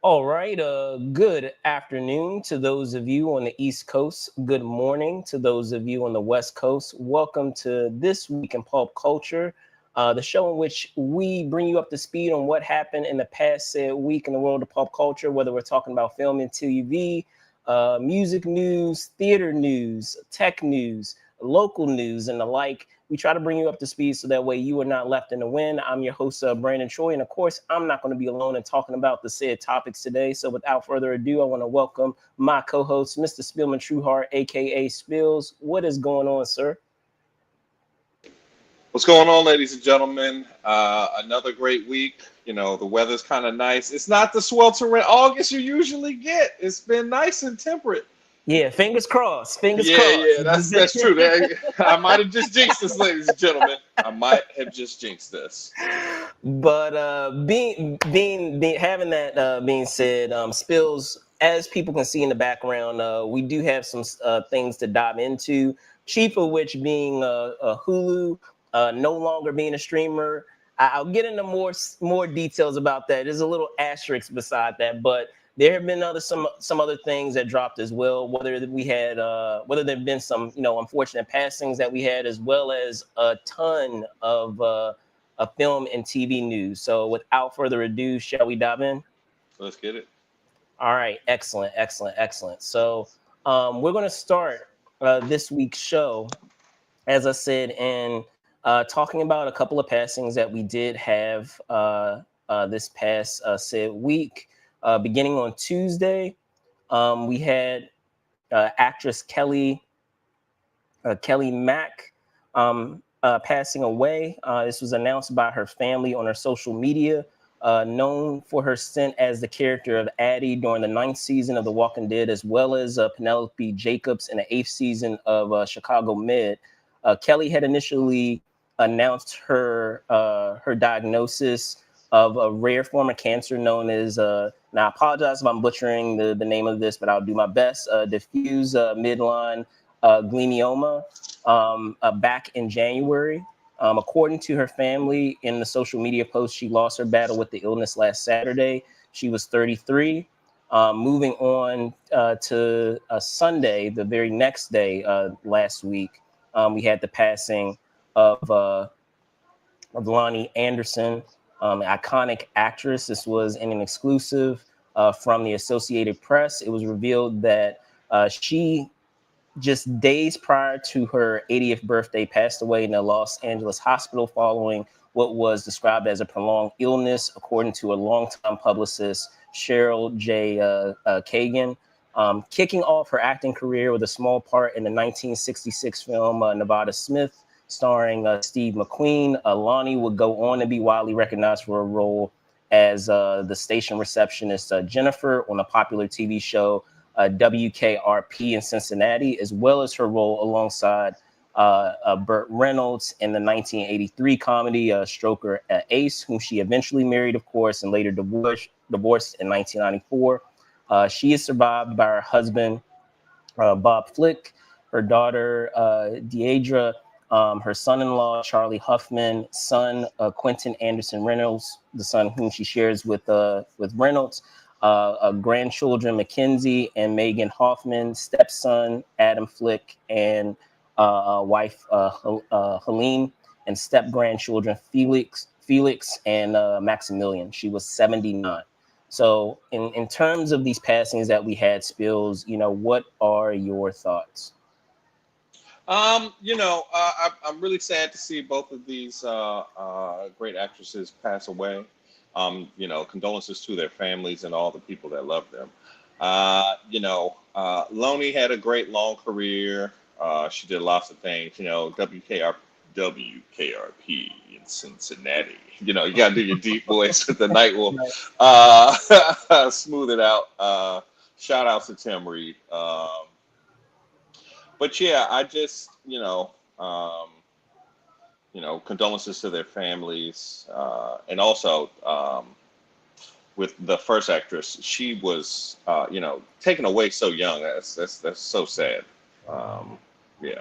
All right. Good afternoon to those of you on the East Coast. Good morning to those of you on the West Coast. Welcome to This Week in Pulp Culture, the show in which we bring you up to speed on what happened in the past said week in the world of pulp culture, whether we're talking about film and TV, music news, theater news, tech news, local news, and the like. We try to bring you up to speed so that way you are not left in the wind. I'm your host, Brandon Troy, and of course, I'm not going to be alone in talking about the said topics today. So without further ado, I want to welcome my co-host, Mr. Spillman Trueheart, aka Spills. What is going on, sir? What's going on, ladies and gentlemen? Another great week. The weather's kind of nice. It's not the sweltering August you usually get. It's been nice and temperate. Yeah, fingers crossed. Fingers Yeah, crossed. yeah, that's true. I might have just jinxed this, ladies and gentlemen. I might have just jinxed this. But being having that being said, Spills, as people can see in the background, we do have some things to dive into. Chief of which being Hulu, no longer being a streamer. I'll get into more details about that. There's a little asterisk beside that, but there have been some other things that dropped as well. Whether there've been some unfortunate passings that we had, as well as a ton of film and TV news. So without further ado, shall we dive in? Let's get it. All right, excellent, excellent, excellent. So we're going to start this week's show, as I said, in talking about a couple of passings that we did have this past said week. Beginning on Tuesday, we had actress Kelly Mack passing away. This was announced by her family on her social media. Known for her stint as the character of Addie during the 9th season of The Walking Dead, as well as Penelope Jacobs in the 8th season of Chicago Med. Kelly had initially announced her diagnosis of a rare form of cancer known as, now I apologize if I'm butchering the name of this, but I'll do my best, diffuse midline glioma back in January. According to her family, in the social media post, she lost her battle with the illness last Saturday. She was 33. Moving on to Sunday, the very next day last week, we had the passing of Loni Anderson, iconic actress. This was in an exclusive from the Associated Press. It was revealed that she, just days prior to her 80th birthday, passed away in a Los Angeles hospital following what was described as a prolonged illness, according to a longtime publicist, Cheryl J. Kagan. Kicking off her acting career with a small part in the 1966 film Nevada Smith, starring Steve McQueen. Loni would go on to be widely recognized for a role as the station receptionist Jennifer on a popular TV show WKRP in Cincinnati, as well as her role alongside Burt Reynolds in the 1983 comedy Stroker Ace, whom she eventually married, of course, and later divorced in 1994. She is survived by her husband, Bob Flick, her daughter, Deidre, her son-in-law, Charlie Huffman, son, Quentin Anderson Reynolds, the son whom she shares with Reynolds, grandchildren, Mackenzie and Megan Hoffman, stepson, Adam Flick, and wife, Helene, and step-grandchildren, Felix and Maximilian. She was 79. So in terms of these passings that we had, Spills, what are your thoughts? I'm really sad to see both of these great actresses pass away. Condolences to their families and all the people that love them. Loni had a great long career. She did lots of things. WKRP in Cincinnati. You got to do your deep voice with the night wolf. Smooth it out. Shout out to Tim Reed. But yeah, I just, condolences to their families, and also with the first actress, she was, taken away so young. That's so sad. Yeah.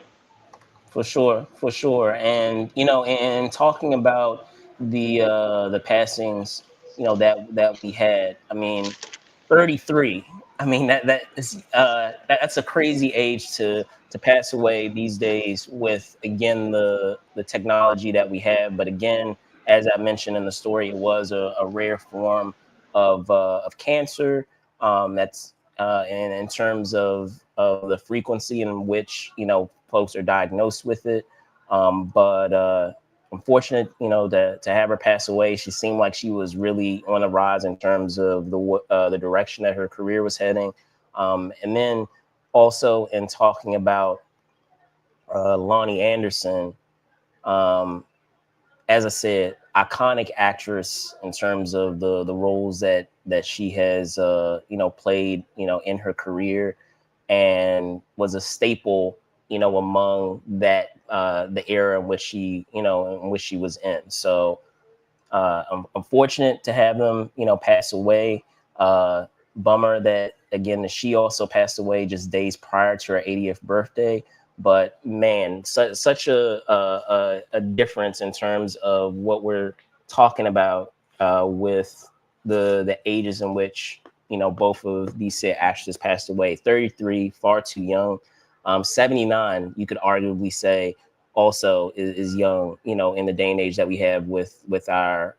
For sure, for sure. And and talking about the passings, that we had. I mean, 33. I mean that's a crazy age to pass away these days with again the technology that we have. But again, as I mentioned in the story, it was a rare form of cancer. That's in terms of the frequency in which folks are diagnosed with it. But unfortunate, to have her pass away. She seemed like she was really on the rise in terms of the direction that her career was heading. And then also in talking about Loni Anderson, um, as I said, iconic actress in terms of the roles that she has played in her career, and was a staple among that the era in which she was in. So I'm fortunate to have them pass away. Bummer that again that she also passed away just days prior to her 80th birthday. But man, such a difference in terms of what we're talking about with the ages in which both of these said actresses passed away. 33, far too young. 79, you could arguably say, also is young, in the day and age that we have with our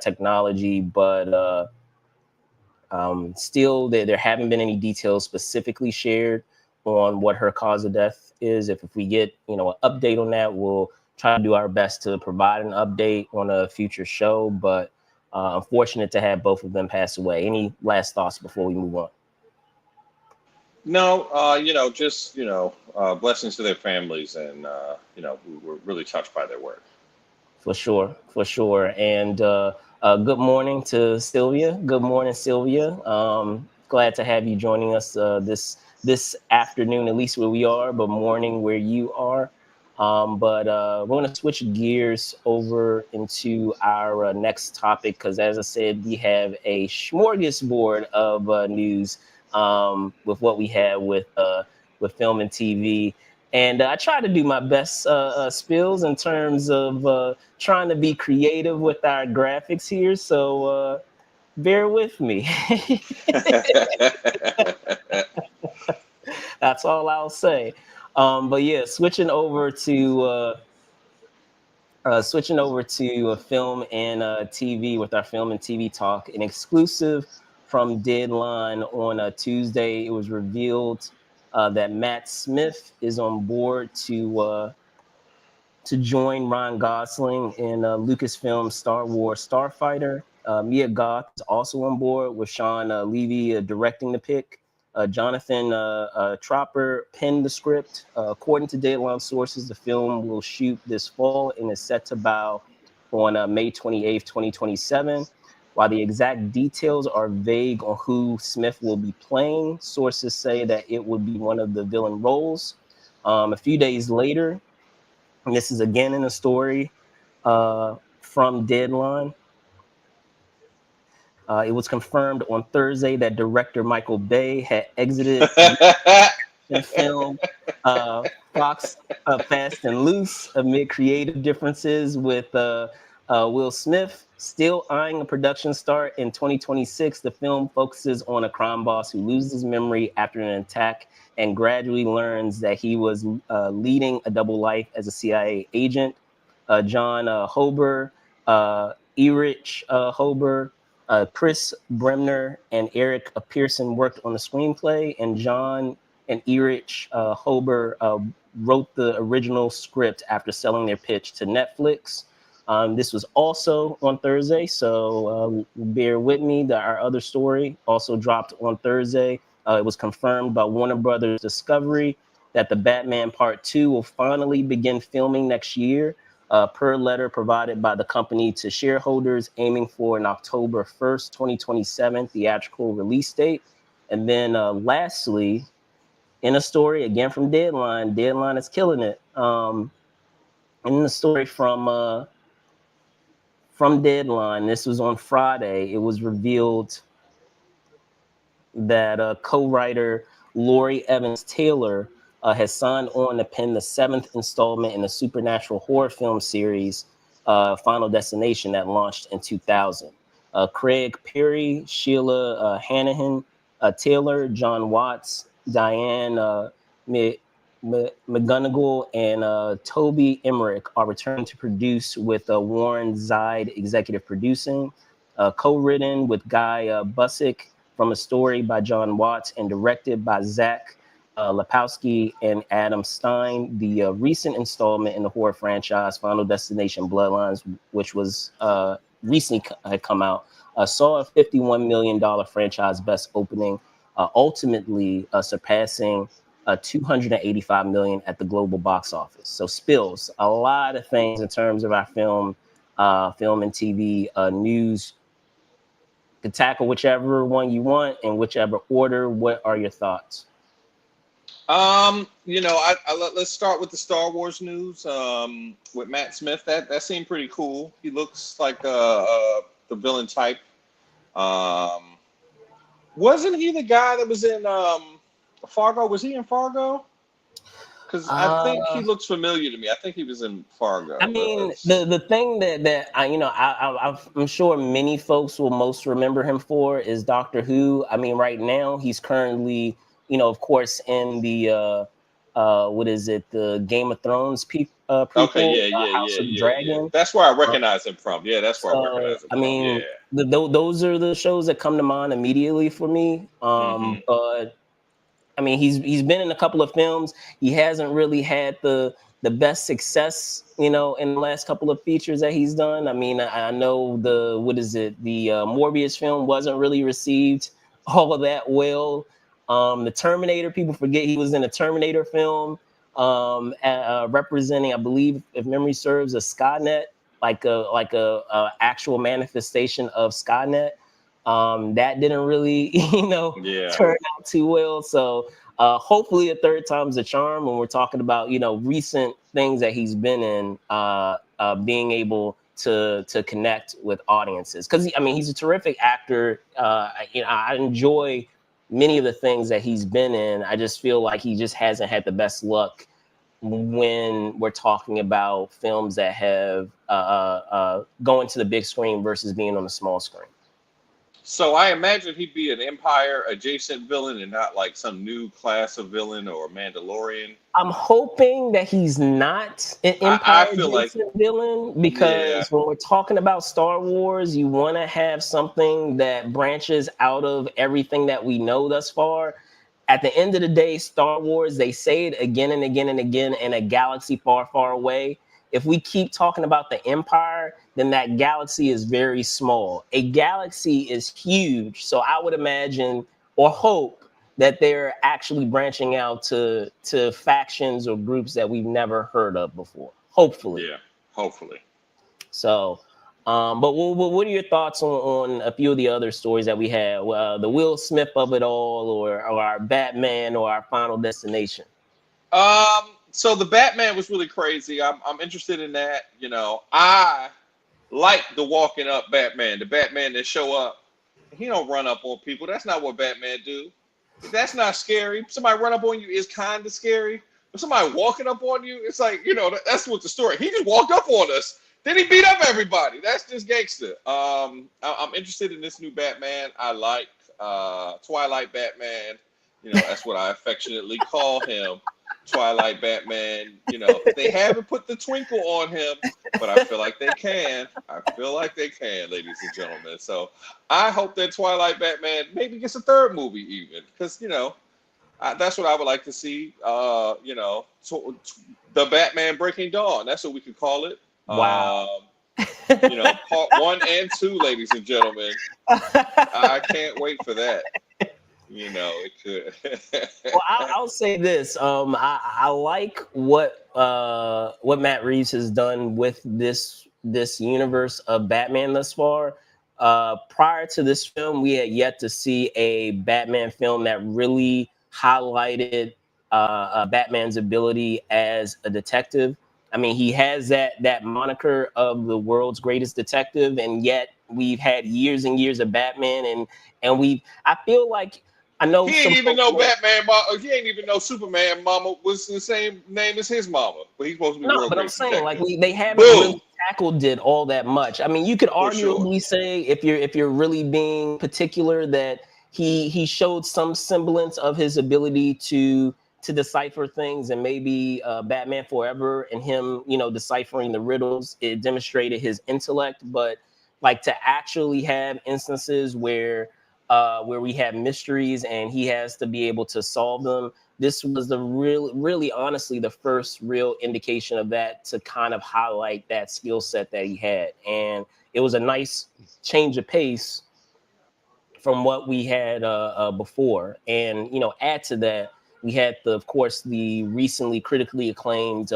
technology. But still, there haven't been any details specifically shared on what her cause of death is. If we get an update on that, we'll try to do our best to provide an update on a future show. But unfortunate to have both of them pass away. Any last thoughts before we move on? No, just blessings to their families, and we were really touched by their work. For sure, for sure. And good morning to Sylvia. Good morning, Sylvia. Glad to have you joining us this afternoon, at least where we are, but morning where you are. But we're going to switch gears over into our next topic because, as I said, we have a smorgasbord of news with what we have with film and TV. And I try to do my best spills in terms of trying to be creative with our graphics here. So bear with me. That's all I'll say. But yeah, switching over to film and TV with our film and TV talk, an exclusive from Deadline on Tuesday. It was revealed that Matt Smith is on board to join Ryan Gosling in Lucasfilm's Star Wars Starfighter. Mia Goth is also on board with Sean Levy directing the pick. Jonathan Tropper penned the script. According to Deadline sources, the film will shoot this fall and is set to bow on May 28th, 2027. While the exact details are vague on who Smith will be playing, sources say that it would be one of the villain roles. A few days later, and this is again in a story from Deadline. It was confirmed on Thursday that director Michael Bay had exited the film Fox Fast and Loose amid creative differences with Will Smith. Still eyeing a production start in 2026, the film focuses on a crime boss who loses his memory after an attack and gradually learns that he was leading a double life as a CIA agent. John Hober, Erich Hober, Chris Bremner, and Eric Pearson worked on the screenplay, and John and Erich Hober wrote the original script after selling their pitch to Netflix. This was also on Thursday, so bear with me. Our other story also dropped on Thursday. It was confirmed by Warner Brothers Discovery that the Batman Part 2 will finally begin filming next year, per letter provided by the company to shareholders, aiming for an October 1st, 2027 theatrical release date. And then lastly, in a story again from Deadline is killing it. In the story from Deadline, this was on Friday. It was revealed that co-writer Laurie Evans Taylor has signed on to pen the seventh installment in the supernatural horror film series Final Destination that launched in 2000. Craig Perry, Sheila Hanahan, Taylor, John Watts, Diane McGonigal, and Toby Emmerich are returning to produce with Warren Zide executive producing, co-written with Guy Busick from a story by John Watts and directed by Zach Lepowski and Adam Stein. The recent installment in the horror franchise, Final Destination Bloodlines, which was recently had come out, saw a $51 million franchise best opening, ultimately surpassing 285 million at the global box office. So spills a lot of things in terms of our film and TV news. To tackle whichever one you want in whichever order. What are your thoughts? Let's start with the Star Wars news. With Matt Smith, that seemed pretty cool. He looks like the villain type. Wasn't he the guy that was in Fargo? Was he in Fargo? Because I think he looks familiar to me. I think he was in Fargo. I mean, the thing that I'm sure many folks will most remember him for is Doctor Who. I mean, right now he's currently, of course, in the what is it, the Game of Thrones prequel, House of the Dragon. That's where I recognize him from. Yeah, that's where I recognize him I from. mean, Yeah. Those are the shows that come to mind immediately for me. But I mean, he's been in a couple of films. He hasn't really had the best success, in the last couple of features that he's done. I mean, I know the Morbius film wasn't really received all of that well. The Terminator, people forget he was in a Terminator film, representing, I believe, if memory serves, a Skynet, like a actual manifestation of Skynet. That didn't really, turn out too well. So hopefully a third time's a charm when we're talking about, recent things that he's been in, being able to connect with audiences. Because, I mean, he's a terrific actor. I enjoy many of the things that he's been in. I just feel like he just hasn't had the best luck when we're talking about films that have going to the big screen versus being on the small screen. So I imagine he'd be an Empire adjacent villain and not like some new class of villain or Mandalorian. I'm hoping that he's not an Empire adjacent villain, because when we're talking about Star Wars, you want to have something that branches out of everything that we know thus far. At the end of the day, Star Wars, they say it again and again and again, in a galaxy far, far away. If we keep talking about the Empire, then that galaxy is very small. A galaxy is huge. So I would imagine or hope that they're actually branching out to factions or groups that we've never heard of before. Hopefully. Yeah, hopefully. So, but what are your thoughts on a few of the other stories that we had? The Will Smith of it all, or our Batman, or our Final Destination? So the Batman was really crazy. I'm interested in that. I like the walking up Batman, the Batman that show up. He don't run up on people. That's not what Batman do. That's not scary. Somebody run up on you is kind of scary. But somebody walking up on you, it's like, that's what the story. He just walked up on us. Then he beat up everybody. That's just gangster. I'm interested in this new Batman. I like Twilight Batman. That's what I affectionately call him. Twilight Batman. They haven't put the twinkle on him, but I feel like they can. Ladies and gentlemen. So I hope that Twilight Batman maybe gets a third movie even, because that's what I would like to see. The Batman Breaking Dawn. That's what we could call it. Wow. Part 1 and 2, ladies and gentlemen. I can't wait for that. It could. Well, I'll say this. I like what Matt Reeves has done with this universe of Batman thus far. Prior to this film, we had yet to see a Batman film that really highlighted Batman's ability as a detective. I mean, he has that moniker of the world's greatest detective, and yet we've had years and years of Batman, and I feel like, I know he ain't even know Batman. He ain't even know Superman mama was the same name as his mama, but he's supposed to be. No, but I'm saying, detective. like, they haven't really tackled it all that much. I mean, you could For sure. arguably say if you're really being particular that he showed some semblance of his ability to decipher things, and maybe Batman Forever and him, deciphering the riddles, it demonstrated his intellect. But like to actually have instances where we have mysteries and he has to be able to solve them, this was the really honestly the first real indication of that, to kind of highlight that skill set that he had. And it was a nice change of pace from what we had before. And add to that, we had of course, the recently critically acclaimed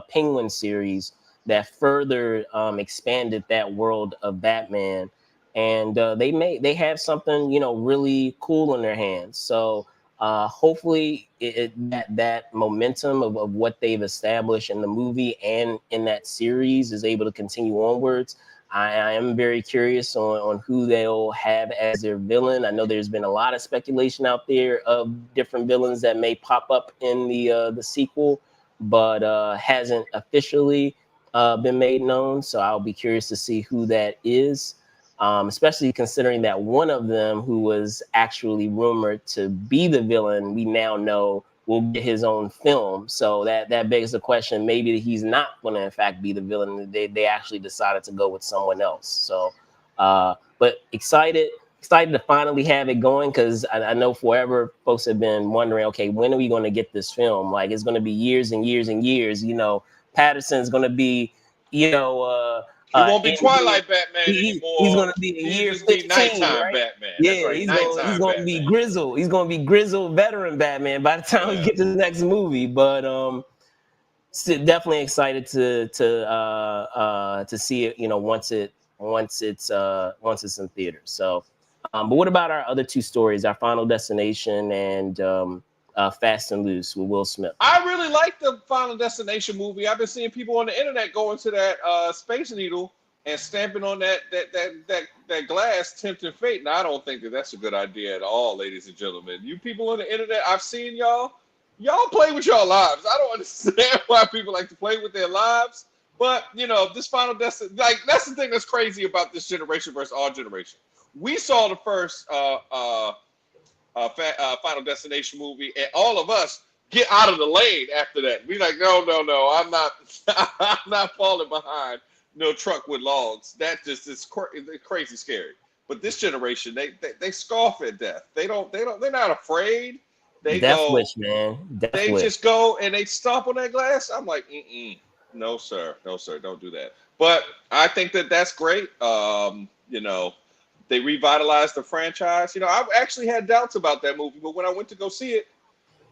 Penguin series that further expanded that world of Batman. And they have something really cool in their hands. So hopefully that momentum of what they've established in the movie and in that series is able to continue onwards. I am very curious on who they'll have as their villain. I know there's been a lot of speculation out there of different villains that may pop up in the sequel, but hasn't officially been made known. So I'll be curious to see who that is, especially considering that one of them who was actually rumored to be the villain, we now know will get his own film. So that begs the question, maybe he's not going to in fact be the villain. They actually decided to go with someone else. So but excited to finally have it going, because I know forever folks have been wondering, okay, when are we going to get this film? Like, it's going to be years and years and years. Patterson's going to be He won't be in here. Twilight Batman He's anymore. going to be in He'll year just be 15, nighttime right? Batman. That's Yeah, right, he's nighttime going to be Batman. grizzled. He's going to be grizzled veteran Batman by the time we Yeah. get to the next movie. But definitely excited to see it. Once it's in theaters. So, but what about our other two stories? Our Final Destination and Fast and Loose with Will Smith. I really like the Final Destination movie. I've been seeing people on the internet going to that Space Needle and stamping on that glass, tempting fate. Now, I don't think that's a good idea at all, ladies and gentlemen. You people on the internet, I've seen y'all. Y'all play with your lives. I don't understand why people like to play with their lives. But this Final Destination, like, that's the thing that's crazy about this generation versus our generation. We saw the first Final Destination movie, and all of us get out of the lane after that. We like, no, I'm not, I'm not falling behind no truck with logs. That just is crazy scary. But this generation, they scoff at death. They're not afraid. They Death go, Wish, man. Death they Wish. just go and they stomp on that glass. I'm like, no, sir, don't do that. But I think that's great. They revitalized the franchise. I've actually had doubts about that movie, but when I went to go see it,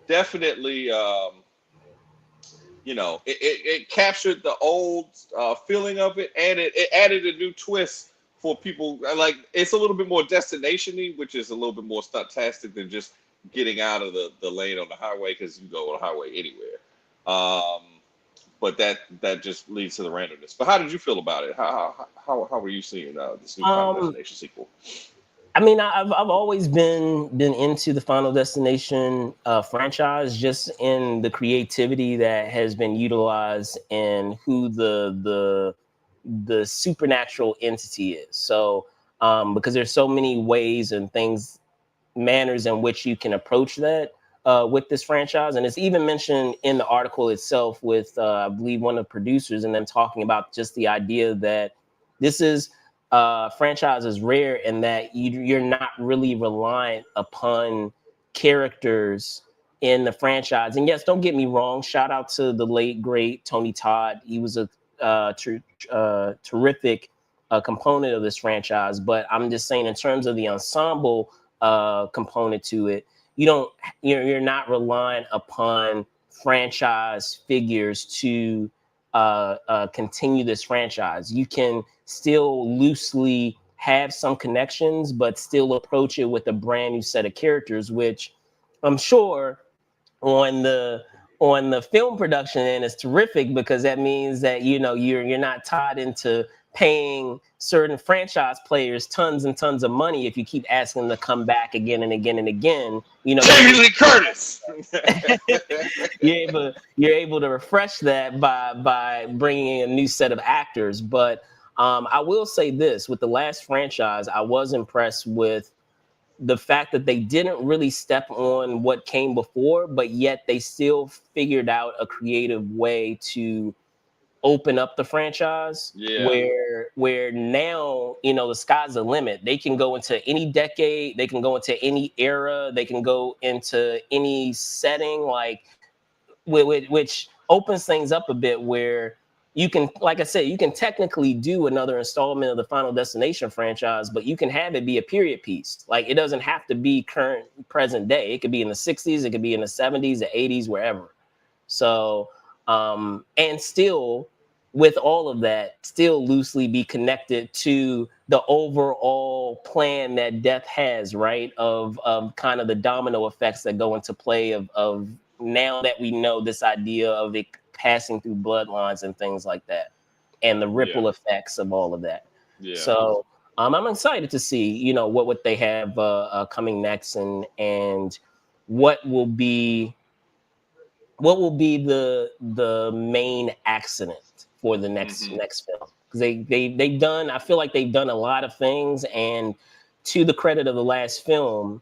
definitely, it captured the old feeling of it, and it added a new twist for people. Like, it's a little bit more destination-y, which is a little bit more stuntastic than just getting out of the lane on the highway, because you go on the highway anywhere. But that just leads to the randomness. But how did you feel about it? How were you seeing this new Final Destination sequel? I mean, I've always been into the Final Destination franchise, just in the creativity that has been utilized and who the supernatural entity is. So because there's so many ways and manners in which you can approach that with this franchise. And it's even mentioned in the article itself with, I believe, one of the producers, and them talking about just the idea that this is franchise is rare in that you're not really reliant upon characters in the franchise. And yes, don't get me wrong, shout out to the late, great Tony Todd. He was a terrific component of this franchise. But I'm just saying, in terms of the ensemble component to it, you're not relying upon franchise figures to continue this franchise. You can still loosely have some connections, but still approach it with a brand new set of characters, which I'm sure on the film production end is terrific, because that means that you're not tied into paying certain franchise players tons and tons of money if you keep asking them to come back again and again and again. You know, Jamie Lee Curtis. you're able to refresh that by bringing in a new set of actors. But I will say this: with the last franchise, I was impressed with the fact that they didn't really step on what came before, but yet they still figured out a creative way to open up the franchise Yeah, where now, you know, the sky's the limit. They can go into any decade, they can go into any era, they can go into any setting, like which opens things up a bit where you can, like I said, you can technically do another installment of the Final Destination franchise, but you can have it be a period piece. Like, it doesn't have to be current present day. It could be in the 60s, it could be in the 70s, the 80s, wherever. So and still, with all of that, still loosely be connected to the overall plan that death has, right? Of kind of the domino effects that go into play of now that we know this idea of it passing through bloodlines and things like that, and the yeah, ripple effects of all of that. yeah. So I'm excited to see, you know, what they have coming next, and what will be the main accident for the next Hmm. next film, because they've done, I feel like they've done a lot of things, and to the credit of the last film,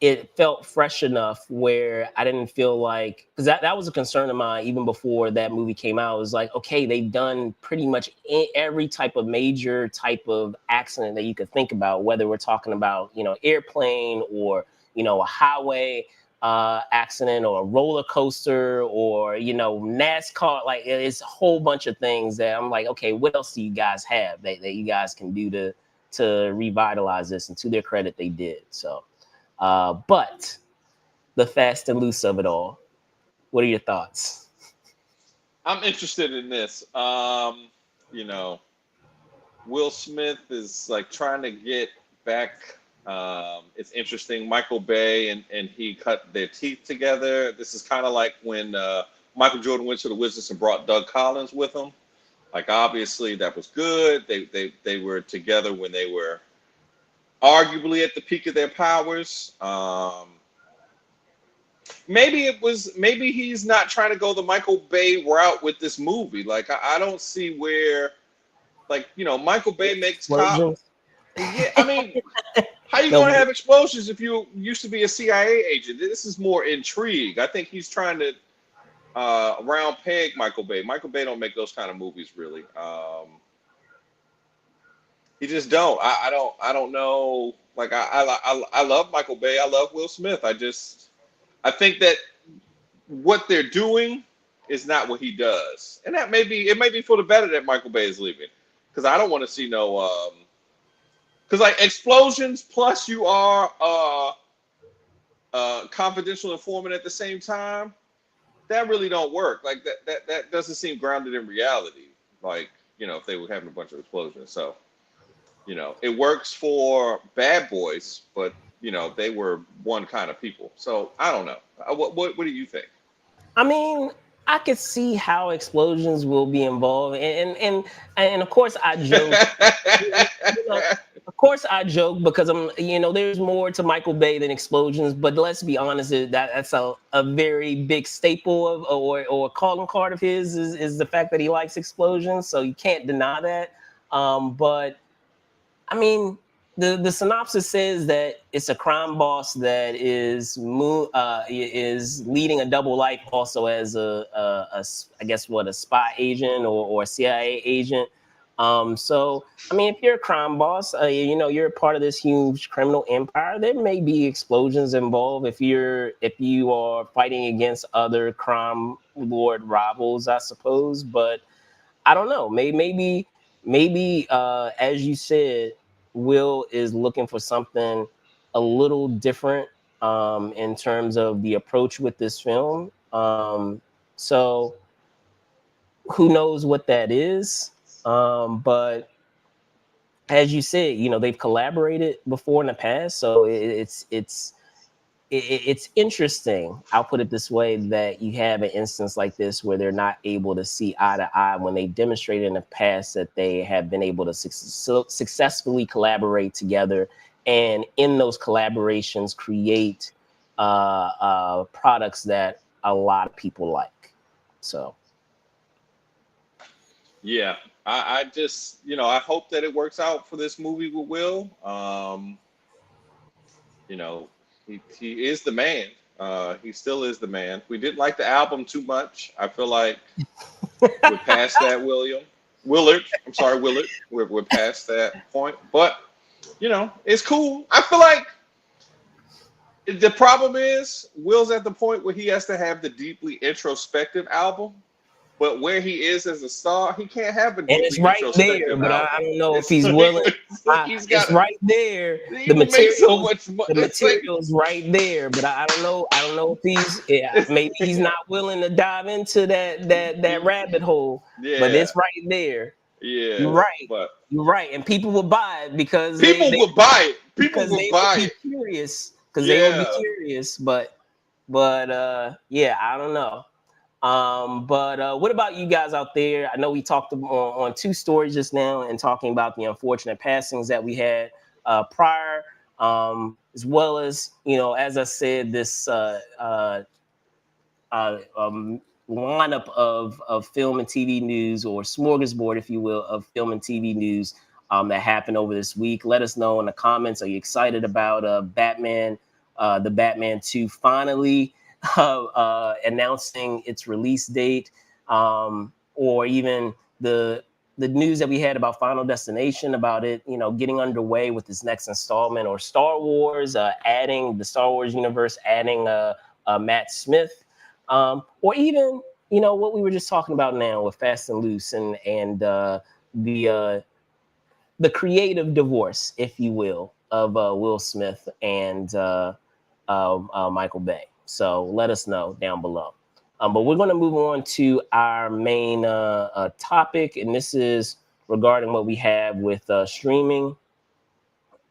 it felt fresh enough where I didn't feel like, because that was a concern of mine even before that movie came out. It was like, okay, they've done pretty much every type of major type of accident that you could think about, whether we're talking about, you know, airplane, or, you know, a highway accident, or a roller coaster, or, you know, NASCAR. Like, it's a whole bunch of things that I'm like, okay, what else do you guys have that you guys can do to revitalize this? And to their credit, they did. So but the fast and loose of it all, what are your thoughts? I'm interested in this. You know, Will Smith is like trying to get back. It's interesting. Michael Bay and he cut their teeth together. This is kind of like when Michael Jordan went to the Wizards and brought Doug Collins with him. Like, obviously that was good. They were together when they were arguably at the peak of their powers. Maybe he's not trying to go the Michael Bay route with this movie. Like, I don't see where, like, you know, Michael Bay makes cop. Explosions? Yeah, I mean, how you going to No, have explosions if you used to be a CIA agent? This is more intrigue. I think he's trying to round peg Michael Bay. Michael Bay don't make those kind of movies, really. He just don't. I don't know. Like, I love Michael Bay. I love Will Smith. I think that what they're doing is not what he does, and that may be for the better that Michael Bay is leaving, because I don't want to see no because like explosions plus you are confidential informant at the same time, that really don't work. Like, that doesn't seem grounded in reality. Like, you know, if they were having a bunch of explosions, so you know it works for Bad Boys, but you know they were one kind of people. So I don't know. What do you think? I mean, I could see how explosions will be involved, and of course I joke. You know, of course I joke because I'm, you know, there's more to Michael Bay than explosions. But let's be honest, that's a very big staple of, or calling card of his, is the fact that he likes explosions. So you can't deny that. But I mean, the synopsis says that it's a crime boss that is leading a double life, also as I guess what, a spy agent, or a CIA agent. So I mean, if you're a crime boss, you know, you're a part of this huge criminal empire. There may be explosions involved if you are fighting against other crime lord rivals, I suppose. But I don't know. Maybe as you said, Will is looking for something a little different in terms of the approach with this film. So who knows what that is? But as you said, you know, they've collaborated before in the past, so it's it's interesting. I'll put it this way: that you have an instance like this where they're not able to see eye to eye when they demonstrated in the past that they have been able to successfully collaborate together, and in those collaborations create products that a lot of people like. So Yeah, I just, I hope that it works out for this movie with Will. You know, he is the man. He still is the man. We didn't like the album too much. I feel like we're past that, Willard. I'm sorry, Willard. We're past that point. But it's cool. I feel like the problem is Will's at the point where he has to have the deeply introspective album. But where he is as a star, he can't have a and it's deeply right there, introspective but I album. don't know if It's he's like, willing. it's like he's got It's right there. he The will make so materials, much money. the It's like materials right there, but I don't know. I don't know if he's. Yeah, it's, maybe he's not willing to dive into that rabbit hole. But yeah, it's right there. You're yeah. right. But You're right, and people will buy it because people they will buy it. People because will they will buy be it. curious. Because they will be Yeah. curious. But yeah, I don't know. But what about you guys out there? I know we talked on two stories just now and talking about the unfortunate passings that we had prior, as well as, as I said, this lineup of film and TV news, or smorgasbord, if you will, of film and TV news that happened over this week. Let us know in the comments. Are you excited about the Batman 2 finally announcing its release date, or even the news that we had about Final Destination, about it, getting underway with this next installment, or Star Wars adding the Star Wars universe, adding Matt Smith, or even what we were just talking about now with Fast and Loose, and the the creative divorce, if you will, of Will Smith and Michael Bay. So let us know down below. But we're going to move on to our main topic, and this is regarding what we have with streaming.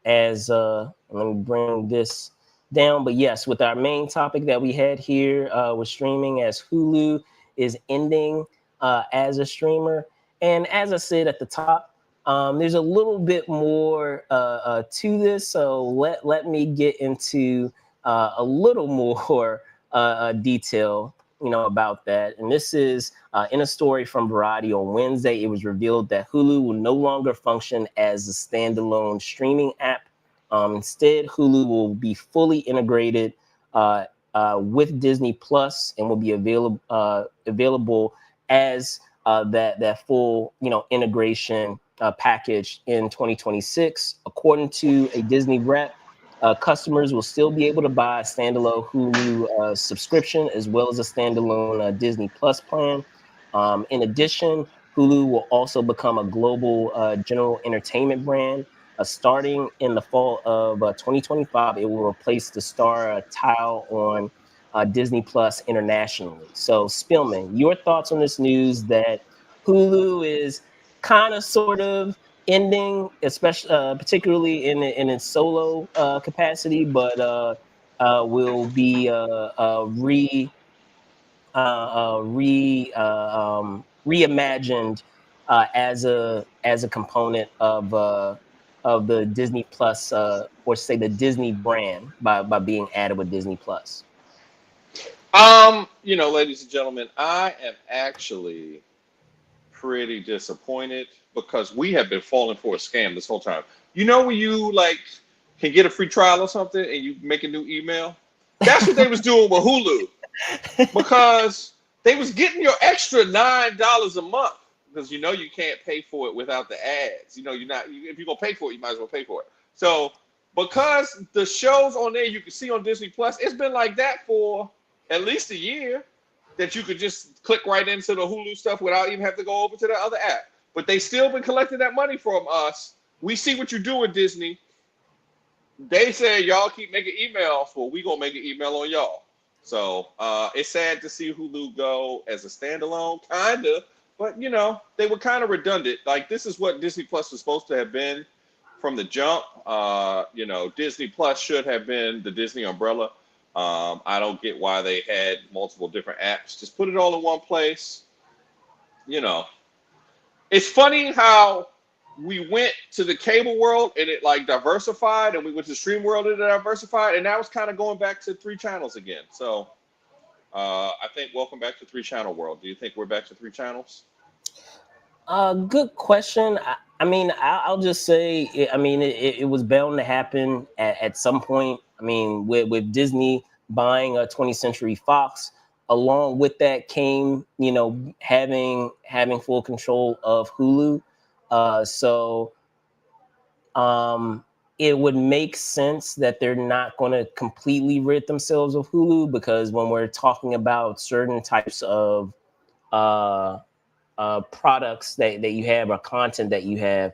As let me bring this down. But yes, with our main topic that we had here with streaming, as Hulu is ending as a streamer. And as I said at the top, there's a little bit more to this. So let me get into a little more detail, about that. And this is in a story from Variety on Wednesday. It was revealed that Hulu will no longer function as a standalone streaming app. Instead, Hulu will be fully integrated with Disney Plus, and will be available as that full integration package in 2026. According to a Disney rep, customers will still be able to buy a standalone Hulu subscription, as well as a standalone Disney Plus plan. In addition, Hulu will also become a global general entertainment brand. Starting in the fall of 2025, it will replace the Star tile on Disney Plus internationally. So, Spillman, your thoughts on this news that Hulu is kind of, sort of ending, especially particularly in its solo capacity, but will be reimagined as a component of the Disney Plus, or say the Disney brand, by being added with Disney Plus. Ladies and gentlemen, I am actually pretty disappointed because we have been falling for a scam this whole time. When you like can get a free trial or something and you make a new email? That's what they was doing with Hulu, because they was getting your extra $9 a month, because you can't pay for it without the ads. If you're gonna pay for it, you might as well pay for it. So because the shows on there you can see on Disney Plus, it's been like that for at least a year, that you could just click right into the Hulu stuff without even have to go over to the other app. But they still been collecting that money from us. We see what you're doing, Disney. They said y'all keep making emails, well, we gonna make an email on y'all. So it's sad to see Hulu go as a standalone, kinda, but they were kind of redundant. Like, this is what Disney Plus was supposed to have been from the jump. Disney Plus should have been the Disney umbrella. I don't get why they had multiple different apps. Just put it all in one place. You know, it's funny how we went to the cable world and it like diversified, and we went to the stream world and it diversified, and now it's kind of going back to 3 channels again. So I think welcome back to 3 channel world. Do you think we're back to 3 channels? Good question. I mean, I'll just say, it was bound to happen at some point. I mean, with Disney buying a 20th Century Fox, along with that came, having full control of Hulu. So it would make sense that they're not going to completely rid themselves of Hulu, because when we're talking about certain types of uh, products that you have or content that you have,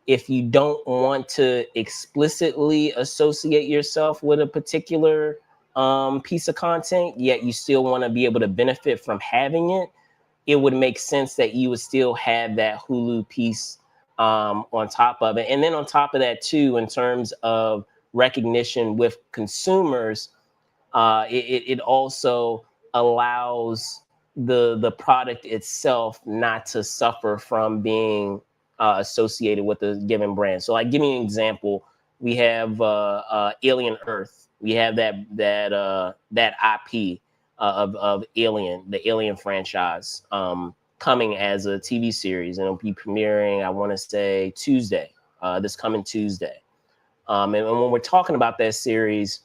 if you don't want to explicitly associate yourself with a particular piece of content, yet you still want to be able to benefit from having it, it would make sense that you would still have that Hulu piece on top of it. And then on top of that, too, in terms of recognition with consumers, it also allows the product itself not to suffer from being associated with a given brand. So, like, give me an example. We have Alien Earth. We have that IP of Alien, the Alien franchise, coming as a TV series, and it'll be premiering, I want to say, Tuesday, this coming Tuesday. And when we're talking about that series,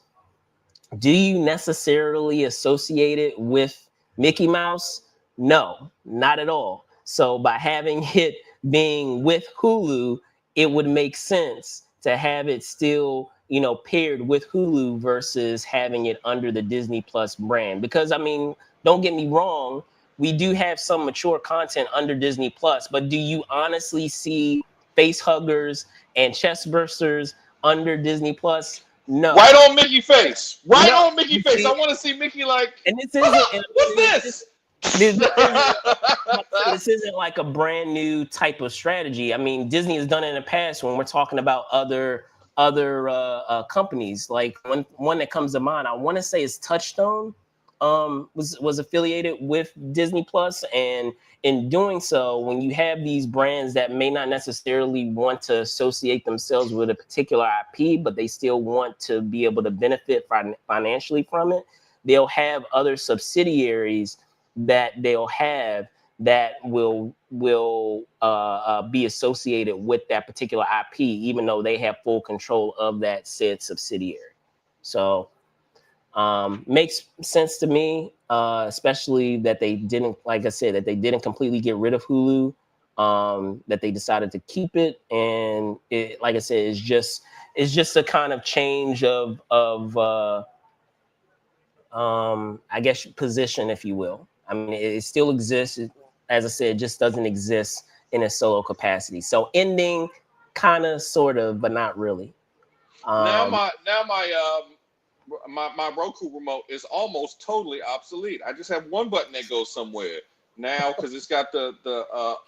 do you necessarily associate it with Mickey Mouse? No, not at all. So by having it being with Hulu, it would make sense to have it still, paired with Hulu versus having it under the Disney Plus brand. Because, I mean, don't get me wrong, we do have some mature content under Disney Plus, but do you honestly see face huggers and chest bursters under Disney Plus? No. Right on Mickey face. Right No, on Mickey you face. I see, want to see Mickey like, and this isn't. And what's this? this isn't like a brand new type of strategy. I mean, Disney has done it in the past when we're talking about other companies. Like one that comes to mind, I want to say is Touchstone. Was affiliated with Disney Plus, and in doing so, when you have these brands that may not necessarily want to associate themselves with a particular IP, but they still want to be able to benefit financially from it, they'll have other subsidiaries that they'll have that will be associated with that particular IP, even though they have full control of that said subsidiary. So makes sense to me, especially that they didn't, like I said, that they didn't completely get rid of Hulu, that they decided to keep it, and it, like I said, it's just a kind of change of I guess position, if you will. I mean, it still exists. As I said, it just doesn't exist in a solo capacity. So ending, kind of, sort of, but not really. now Um, my Roku remote is almost totally obsolete. I just have one button that goes somewhere now because it's got the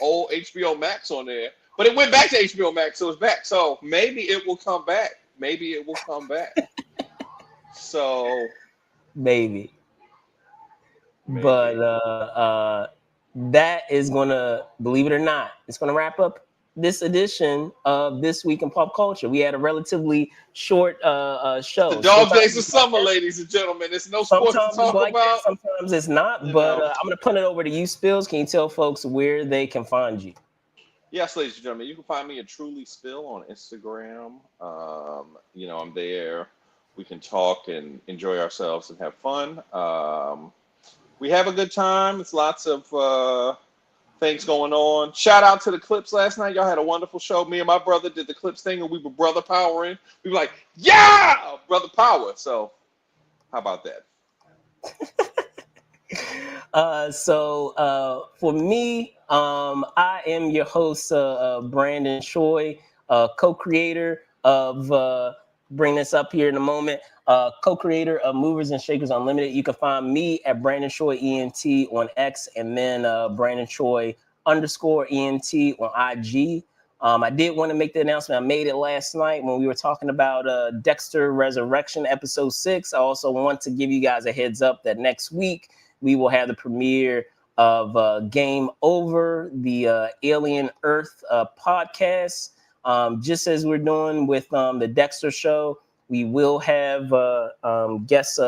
old HBO Max on there, but it went back to HBO Max, so it's back. So maybe it will come back. Maybe it will come back. So maybe. But maybe. that is gonna, believe it or not, it's gonna wrap up this edition of This Week in Pop Culture. We had a relatively short The show. dog Sometimes days of it's like summer, that. ladies and gentlemen. There's no sports to Sometimes it's talk like that. about. Sometimes it's not. You But know. I'm gonna put it over to you, Spills. Can you tell folks where they can find you? Yes, ladies and gentlemen, you can find me at Truly Spill on Instagram. I'm there. We can talk and enjoy ourselves and have fun. We have a good time. It's lots of things going on. Shout out to the Clips last night. Y'all had a wonderful show. Me and my brother did the Clips thing, and we were brother powering. We were like, yeah, brother power. So how about that? For me, I am your host, Brandon Choi, co-creator of bring this up here in a moment. Co-creator of Movers and Shakers Unlimited. You can find me at Brandon Choi ENT on X, and then Brandon Choi _ENT on IG. I did want to make the announcement. I made it last night when we were talking about Dexter Resurrection episode 6. I also want to give you guys a heads up that next week we will have the premiere of Game Over, the Alien Earth podcast. Just as we're doing with the Dexter show, we will have guest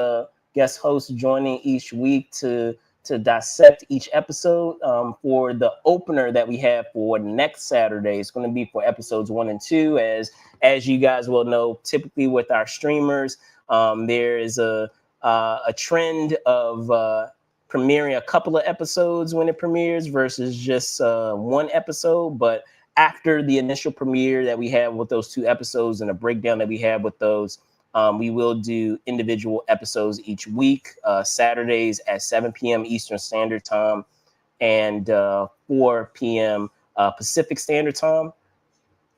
hosts joining each week to dissect each episode. For the opener that we have for next Saturday, it's going to be for episodes 1 and 2. As you guys will know, typically with our streamers, there is a trend of premiering a couple of episodes when it premieres versus just one episode. But after the initial premiere that we have with those 2 episodes and a breakdown that we have with those, we will do individual episodes each week, Saturdays at 7 p.m. Eastern Standard Time and 4 p.m. Pacific Standard Time.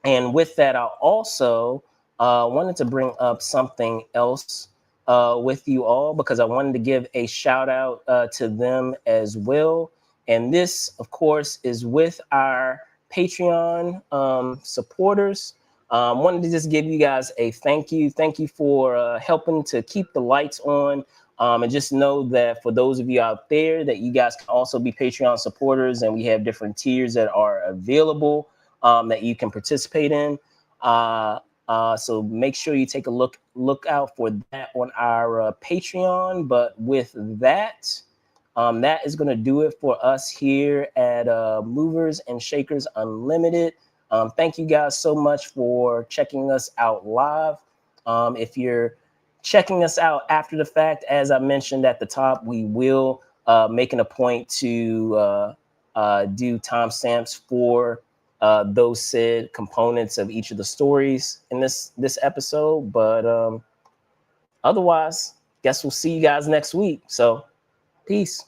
And with that, I also wanted to bring up something else with you all, because I wanted to give a shout out to them as well. And this, of course, is with our Patreon supporters. Wanted to just give you guys a thank you. Thank you for helping to keep the lights on. And just know that for those of you out there, that you guys can also be Patreon supporters, and we have different tiers that are available that you can participate in. So make sure you take a look out for that on our Patreon. But with that, that is going to do it for us here at Movers and Shakers Unlimited. Thank you guys so much for checking us out live. If you're checking us out after the fact, as I mentioned at the top, we will make it a point to do timestamps for those said components of each of the stories in this episode. But otherwise, guess we'll see you guys next week. So peace.